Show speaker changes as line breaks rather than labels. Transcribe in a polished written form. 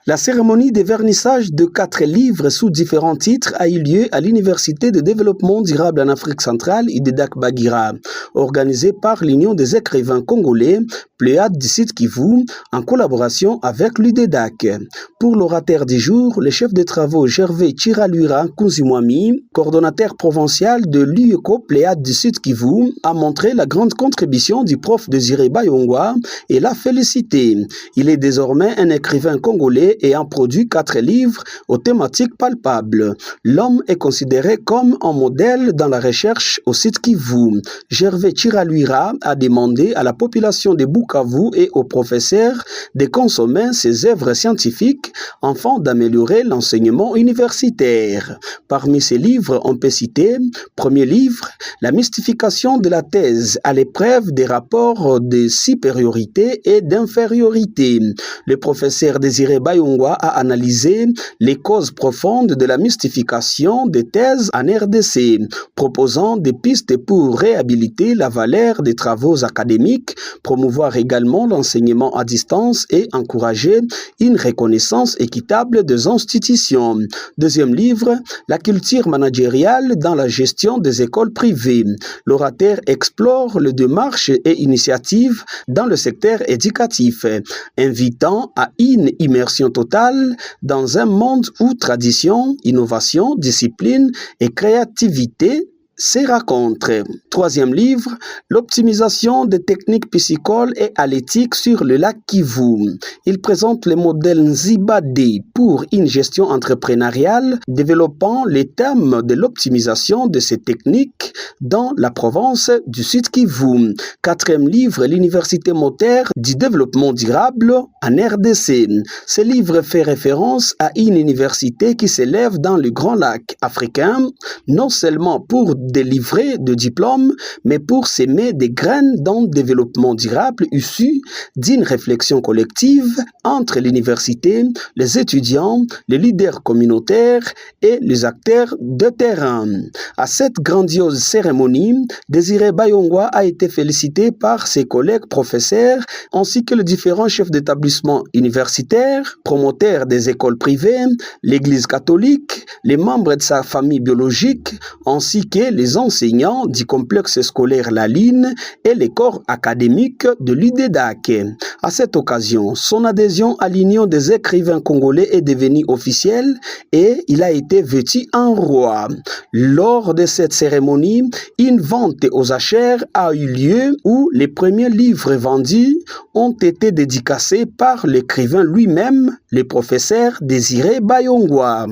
La cérémonie de vernissage de 4 livres sous différents titres a eu lieu à l'Université de développement durable en Afrique centrale, IDEDAC Bagira, organisée par l'Union des écrivains congolais, Pléiade du Sud Kivu, en collaboration avec l'UDEDAC. Pour l'orateur du jour, le chef de travaux Gervais Chiraluira Kunzimwami, coordonnateur provincial de l'UECO Pléiade du Sud Kivu, a montré la grande contribution du prof Désiré Bayongwa et l'a félicité. Il est désormais un écrivain congolais ayant produit 4 livres aux thématiques palpables. L'homme est considéré comme un modèle dans la recherche au Sud Kivu. Gervais Chiraluira a demandé à la population de Bukavu et aux professeurs de consommer ses œuvres scientifiques afin d'améliorer l'enseignement universitaire. Parmi ces livres, on peut citer, premier livre, La mystification de la thèse à l'épreuve des rapports de supériorité et d'infériorité. Le professeur Désiré Bayongwa a analysé les causes profondes de la mystification des thèses en RDC, proposant des pistes pour réhabiliter la valeur des travaux académiques, promouvoir également l'enseignement à distance et encourager une reconnaissance équitable des institutions. Deuxième livre, La culture managériale dans la gestion des écoles privées. L'orateur explore les démarches et initiatives dans le secteur éducatif, invitant à une immersion totale dans un monde où tradition, innovation, discipline et créativité se rencontrent. Troisième livre, L'optimisation des techniques piscicoles et halieutiques sur le lac Kivu. Il présente le modèle Nzibade pour une gestion entrepreneuriale, développant les thèmes de l'optimisation de ces techniques dans la province du Sud Kivu. Quatrième livre, L'université moteur du développement durable en RDC. Ce livre fait référence à une université qui s'élève dans le Grand Lac africain, non seulement pour délivrer de diplômes, mais pour s'aimer des graines dans le développement durable issu d'une réflexion collective entre l'université, les étudiants, les leaders communautaires et les acteurs de terrain. À cette grandiose cérémonie, Désiré Bayongwa a été félicité par ses collègues professeurs ainsi que les différents chefs d'établissement universitaires, promoteurs des écoles privées, l'Église catholique, les membres de sa famille biologique, ainsi que les enseignants du complexe scolaire La Line et les corps académiques de l'UDEDAC. À cette occasion, son adhésion à l'Union des écrivains congolais est devenue officielle et il a été vêtu en roi. Lors de cette cérémonie, une vente aux enchères a eu lieu où les premiers livres vendus ont été dédicacés par l'écrivain lui-même, le professeur Désiré Bayongwa.